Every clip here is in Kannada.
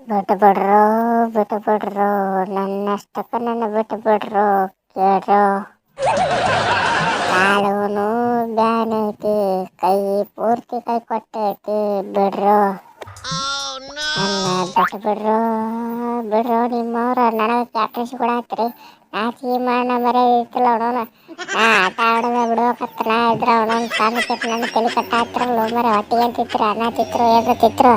ಬಿಟ್ಟು ಬಿಡ್ರು ಬಿಟ್ಟು ಬಿಡ್ರು ನನ್ನಷ್ಟಕ್ಕೆ ನನ್ನ ಬಿಟ್ಟು ಬಿಡ್ರು ಕೇಳ್ರು. ಕಾಲುನು ಬ್ಯಾನೈತಿ, ಕೈ ಪೂರ್ತಿ ಕೈ ಕೊಟ್ಟೈತಿ, ಬಿಡ್ರು ನನ್ನ ಬಿಟ್ಟು ಬಿಡ್ರು ಬಿಡ್ರು. ನಿಮ್ಮವ್ರ ನನಗೆ ಕ್ಯಾಪ್ಟನ್ಸಿ ಕೂಡ ಹಾಕ್ರಿ. ನಾಚಿಕೆ ಮಾಡ ಮರ್ಯಾದಿಲ್ಲ ಅವನವನ. ನಾ ಆಟ ಆಡೋದ ಬಿಡ್ಬೇಕತ್ತ ನಾ ಇದ್ರ ಅವನೊಂದು ಸಣ್ಣ ಕೆಟ್ಟ ನನ್ನ ತಲೆ ಕಟ್ಟ ಹಾಕ್ತಿರಲ್ಲ ಮರ. ಹೊಟ್ಟಿಗೆ ಅಂತಿದ್ರು ಅನ್ನ ತಿತ್ರು ಏನ್ರ ತಿತ್ರು.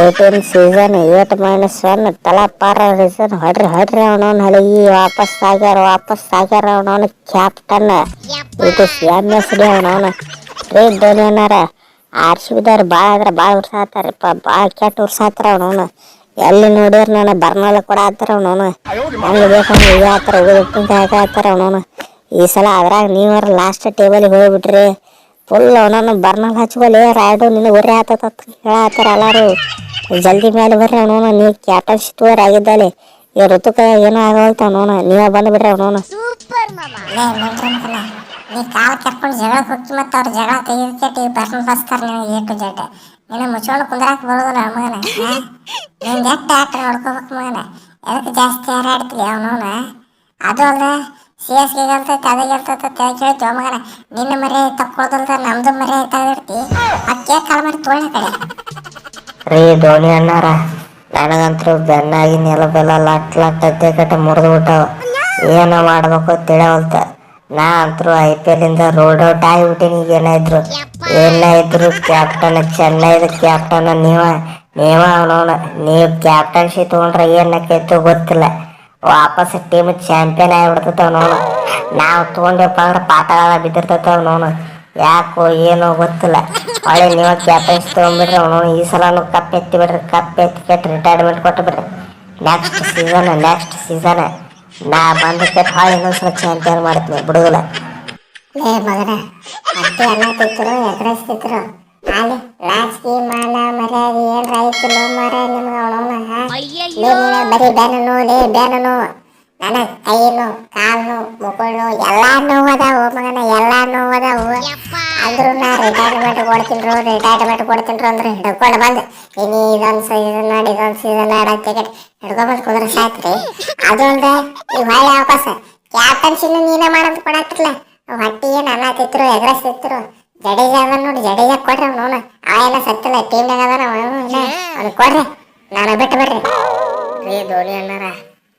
18 ಸೀಸನ್ 8-1 ತಲಾ ಪಾರ ರೀಸನ್. ಹೊಡ್ರಿ ಅವನವನ್ ಹಳಗಿ ವಾಪಸ್ ಆಗ್ಯಾರ ಅವನವನ ಕ್ಯಾಪ್ಟನ್. ಇದು MS ಡಿ ಅವನವನ. ರೇ ಧೋನಿ ಅನ್ನಾರ RCBದವ್ರು ಭಾಳ ಆದ್ರೆ ಭಾಳ ವರ್ಷ ಆತಾರಪ್ಪ. ಭಾಳ ಕೆಟ್ಟ ವರ್ಷ ಆತರ ಅವನವನು. ಎಲ್ಲಿ ನೋಡಿದ್ರ ನನ್ನ ಬರ್ನಾಲ ಕೂಡ ಆತಾರ ಅವನವನು. ಹೆಂಗೆ ಬೇಕಂದ್ರೆ ಈಗ ಆತರ ಉಪ್ಪಿನಕಾಯಿ ಆತಾರ ಅವನವನು. ಈ ಸಲ ಅದ್ರಾಗ ನೀವ್ರ ಲಾಸ್ಟ್ ಟೇಬಲಿಗೆ ಹೋಗ್ಬಿಟ್ರಿ. ಫುಲ್ ಅವನವನು ಬರ್ನಾಲ್ ಹಚ್ಕೊಲಿ ರಾಯ್ಡು ನಿನ್ನ ಉರಿ ಆತತ ಹೇಳತ್ತಾರ ಎಲ್ಲಾರು. ಜಲ್ದಿ ಮೇಲೆ ಬರ್ರಿ ಅವನವನು. ನೀವು ಕ್ಯಾಪ್ಟನ್ಸಿ ತೋರ್ ಆಗಿದ್ದಲ್ಲಿ ಈ ಋತುಕ ಏನೋ ಆಗೋಯ್ತ ಅವನವನು. ನೀವೇ ಬಂದ್ಬಿಡ್ರಿ ಅವನವನು. ನೀ ಕಾಲು ಕರ್ಕೊಂಡು ಜಗಳಕ್ಕೆ ಹೋಗಿ ಮತ್ತೆ ಅವ್ರು ಜಗಳ ತೆಗೆದಕ್ಕೆ ಬರ್ಕೊಂಡು ಬಸ್ತಾರೆ ನೀವು A to Z. ನೀನು ಮುಚ್ಕೊಂಡು ಕುಂದ್ರಾಕ್ ಬರೋದಿಲ್ಲ ಮಗನ. ನಿಂಗೆ ಎಷ್ಟು ಆಟ ನೋಡ್ಕೋಬೇಕು ಮಗನ. ಎದಕ್ಕೆ ಜಾಸ್ತಿ ಹಾರಾಡ್ತಿಲ್ಲ ಅವನವನ. ಅದು ಅಲ್ಲ CSK ಗೆಲ್ತೈತೆ ಅದು ಗೆಲ್ತೈತೆ ಕೇಳ್ತೀವ ಮಗನ. ನಿನ್ನ ಮರೆ ತಕ್ಕೊಳ್ದಲ್ದ ನಮ್ದು ಮರೆ ತೆಗೆದಿರ್ತಿ. ಅಕ್ಕೆ ಕಾಲು ಮಾಡಿ ತೋಳ ಕಡೆ. ರೀ ಧೋನಿ ಅಣ್ಣಾರ ನನಗಂತೂ ಬೆನ್ನಾಗಿ ನೆಲಬೆಲ್ಲ ಲಟ್ ಅದ್ದೆ ಕಟ್ಟ ಮುರಿದು ಬಿಟ್ಟಾವ. ಏನೋ ಮಾಡ್ಬೇಕು ತಿಳಿಯವಲ್ತ. ನಾ ಅಂತರೂ IPL ಇಂದ ರೋಡ್ ಔಟ್ ಆಗಿಬಿಟ್ಟಿನಿ. ಏನಾದ್ರು ಕ್ಯಾಪ್ಟನ್ ಚೆನ್ನೈದ ಕ್ಯಾಪ್ಟನ್ ನೀವ ಅವನವನ. ನೀವು ಕ್ಯಾಪ್ಟನ್ಸಿ ತೊಗೊಂಡ್ರೆ ಏನಕ್ಕೈತೋ ಗೊತ್ತಿಲ್ಲ. ವಾಪಸ್ ಟೀಮ್ ಚಾಂಪಿಯನ್ ಆಗಿಬಿಡ್ತೈತೆ ಅವನವನು. ನಾವು ತೊಗೊಂಡಪ್ಪ ಅಂದ್ರೆ ಪಾತಾಳ ಬಿದ್ದಿರ್ತೈತೆ ಅವನವನು. ಯಾಕೋ ಏನೋ ಗೊತ್ತಿಲ್ಲ. ಹೊಳೆ ನೀವು ಕ್ಯಾಪ್ಟನ್ಸಿ ತೊಗೊಂಡ್ಬಿಡ್ರಿ ಅವನವನು. ಈ ಸಲನು ಕಪ್ ಎತ್ತಿ ಬಿಡ್ರಿ. ಕಪ್ ಎತ್ತಿ ಕೆಟ್ಟು ರಿಟೈರ್ಮೆಂಟ್ ಕೊಟ್ಟು ಬಿಡ್ರಿ. ನೆಕ್ಸ್ಟ್ ಸೀಸನ್ ನಾ ಬಂದು ಕೆಟ್ಟು ಹೊಳೆ ಇನ್ನೊಂದ್ಸಲ ಚಾಂಪಿಯನ್ ಮಾಡ್ತೀನಿ ಬಿಡುದಿಲ್ಲ. ಲೇ ಮಗನ ಅತ್ತೆ ಅನ್ನ ತಿತ್ತರು ಎದುರಿಸ್ತಿದ್ರು. ಅಲ್ಲಿ ನಾಚಿಕೆ ಮಾನ ಮರ್ಯಾದೆ ಏನ್ರ ಆಯ್ತಿಲ್ಲ ಮರ ನಿಮ್ಗೆ ಅವನವನ. ಬರೀ ಬ್ಯಾನು ನೋವು ನನ್ನ ಕೈನು ಕಾಲು ಮುಗಳು ಎಲ್ಲಾ ನೋವು ಅದಾವು ಮಗನ. ಎಲ್ಲಾ ನೋವು ಅದಾವು. ಅಂದ್ರು ನಾ ರಿಟೈರ್ಮೆಂಟ್ ಕೊಡ್ತೀನಿ ಅಂದ್ರೆ ಹಿಡ್ಕೊಂಡು ಬಂದು ಇನ್ನು ಇದೊಂದು ಸೀಸನ್ ಆಡೋಕ್ಕೆ ಹಿಡ್ಕೊಂಡ್ಬಂದು ಕುಂದ್ರೆ ಸಾಯ್ತ್ರಿ. ಅದು ಅಲ್ದೆ ಈಗ ಹೊಳ್ಳಿ ವಾಪಸ್ ಕ್ಯಾಪ್ಟನ್ಸಿನ ನೀನೇ ಮಾಡೋದು ಕೊಡತ್ತಿರ್ಲ. ಹೊಟ್ಟಿಗೆ ನನ್ನ ತಿತ್ತರು ಎದುರಿಸ್ತಿದ್ರು. ಜಡೇಜಾ ಅದ ನೋಡಿ, ಜಡೇಜಾ ಕೊಡ್ರಿ ಅವನು. ಅವೆಲ್ಲ ಸತ್ತಿಲ್ಲ ಟೀಮ್ನಾಗ ಅದಾನ ಅವ್ನು ಕೊಡ್ರಿ. ನಾನು ಬಿಟ್ಟು ಬಿಡ್ರಿ. ರೀ ಧೋನಿ ಅಣ್ಣಾರ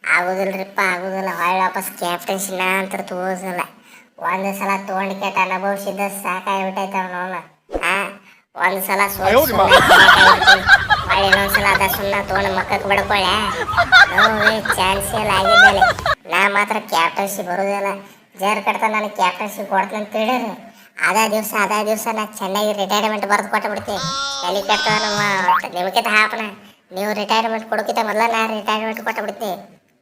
ಆಗೋದಿಲ್ರಿಪ್ಪ ಆಗೋದಿಲ್ಲ. ಹೊಳ್ಳಿ ವಾಪಸ್ ಕ್ಯಾಪ್ಟನ್ಸಿನ ಅಂತ ತೋರಿಸಲ್ಲ. ಒಂದು ಸಲ ತೊಗೊಂಡು ಕೆಟ್ಟ ಅನುಭವಿಸಿದ್ದ ಸಾಕಾಗಿಬಿಟ್ಟೈತೆ ಅವನವನು. ಒಂದು ಸಲ ಹೊಳ್ಳಿ ಇನ್ನೊಂದ್ಸಲ ಅದ ಸುಮ್ಮನೆ ತೊಗೊಂಡು ಮಕ್ಕಕ್ಕೆ ಬಿಡ್ಕೊಳ್ಳೆ ನೋವೇ ಚಾನ್ಸ್ ಎಲ್ಲ ಆಗಿದ್ದಲ್ಲಿ. ನಾ ಮಾತ್ರ ಕ್ಯಾಪ್ಟನ್ಸಿ ಬರೋದಿಲ್ಲ. ಜೇರ್ ಕಟ್ತ ನನಗೆ ಕ್ಯಾಪ್ಟನ್ಸಿ ಕೊಡ್ತೀನಿ ಅಂತ ಹೇಳಿರಿ. ಅದೇ ದಿವಸ ನಾ ಚೆನ್ನಾಗಿ ರಿಟೈರ್ಮೆಂಟ್ ಬರೆದು ಕೊಟ್ಟು ಬಿಡ್ತೀನಿ. ಎಲ್ಲಿ ಕೆಟ್ಟ ನಿಮ್ಗಿಂತ ಹಾಪನ ನೀವು ರಿಟೈರ್ಮೆಂಟ್ ಕೊಡೋಕ್ಕಿಂತ ಮೊದಲ ನಾ ರಿಟೈರ್ಮೆಂಟ್ ಕೊಟ್ಟು ಬಿಡ್ತೀನಿ.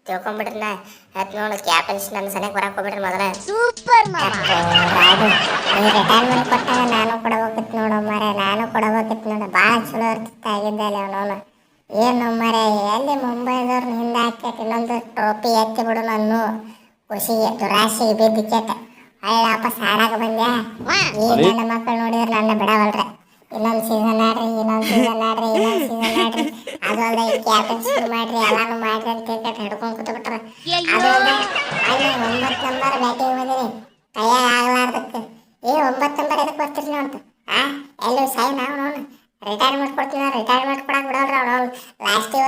ತಿಳ್ಕೊಂಬಿಡ್ರಿ. ನಾ ಹತ್ತು ನೋಡಿ ಕ್ಯಾಪ್ಟನ್ಸಿ ನನ್ನ ಸನಿಯಾಗಿ ಬರಕ್ಕೆ ಹೋಗ್ಬಿಡ್ರಿ ಮೊದಲ. ನೀವು ರಿಟೈರ್ಮೆಂಟ್ ಕೊಟ್ಟಾಗ ನಾನು ಕೊಡಬೇಕಿತ್ತು ನೋಡು ಮರೆ. ಭಾಳ ಚಲೋ ಇರ್ತಿತ್ತು ಆಗಿದ್ದೆ ಅಲ್ಲಿ ಅವನವನು. ಏನು ಮರೆ ಎಲ್ಲಿ ಮುಂಬೈದವ್ರನ್ನ ಹಿಂದೆ ಹಾಕ್ಯಾಕ ಇನ್ನೊಂದು ಟ್ರೋಫಿ ಎತ್ತಿ ಬಿಡು ನಾನು ಖುಷಿಗೆ ದುರಾಶೆಗೆ ಬಿದ್ದು ಕೆಟ್ಟ ಹೊಳ್ಳಿ ವಾಪಸ್ ಆಡಾಕ ಬಂದ್ಯಾ. ಈ ನನ್ನ ಮಕ್ಕಳು ನೋಡಿದ್ರೆ ನನ್ನ ಬಿಡವಲ್ರಿ. ಇನ್ನೊಂದು ಸೀಸನ್ ಆಡ್ರಿ ಅದು ಅಲ್ಲದೆ ಈ ಕ್ಯಾಪ್ಟನ್ಸಿ ಮಾಡ್ರಿ ಎಲ್ಲಾನು ಮಾಡ್ರಿ ಅಂತ ಕೆಟ್ಟ ಹಿಡ್ಕೊಂಡು ಕೂತು ಬಿಟ್ರ. ಅದು ಅಲ್ಲದೆ ಅಲ್ಲಿ 9 ನಂಬರ್ ಬ್ಯಾಟಿಂಗ್ ಬಂದಿನಿ ಕೈಯಾಗ ಆಗ್ಲಾರ್ದಕ್ಕೆ. 9 ನಂಬರ್ ಎದಕ್ಕೆ ಬರ್ತಿರ್ಲಿ ಅಂತ ಎಲ್ಲೂ ಸಾಯಿ ನಾವು ರಿಟೈರ್ಮೆಂಟ್ ಕೊಡ್ತೀವಿ. ರಿಟೈರ್ಮೆಂಟ್ ಕೊಡಕ್ಕೆ ಬಿಡೋಲ್ರಿ ಅವನು. ಲಾಸ್ಟಿಗೆ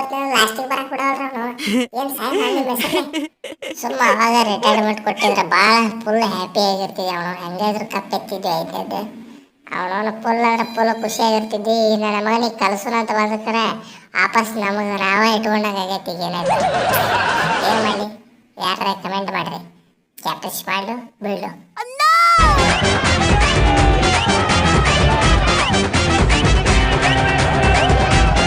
ಬರಕ್ಕೆ ಬಿಡೋಲ್ರಿ ಅವನು. ಏನು ಸಾಯಿ ಮಾಡಿ ಮೆಸೇಜ್ ಸುಮ್ಮ ಅವಾಗ ರಿಟೈರ್ಮೆಂಟ್ ಕೊಟ್ಟಿದ್ರೆ ಭಾಳ ಫುಲ್ ಹ್ಯಾಪಿ ಆಗಿರ್ತಿದ್ದೆ. ಅವನು ಹೆಂಗಾದ್ರು ಕಪ್ ಎತ್ತಿದ್ವಿ ಆಯ್ತದ್ದು. ಅವನವನು ಫುಲ್ ಖುಷಿಯಾಗಿರ್ತಿದ್ದಿ. ನನ್ನ ಮಗನಿಗೆ ಕಲಿಸೋಣ ಅಂತ ಬಂದಕ್ಕರೆ ವಾಪಸ್ ನಮಗೆ ನಾವೇ ಇಟ್ಕೊಂಡಾಗ ಆಗೈತಿ. ಏನಾಯ್ತು ಏನು ಮಾಡಿ ಯಾರ ಕಮೆಂಟ್ ಮಾಡಿರಿ. ಕ್ಯಾಪ್ಟನ್ಸಿ ಮಾಡು ಬಿಡು.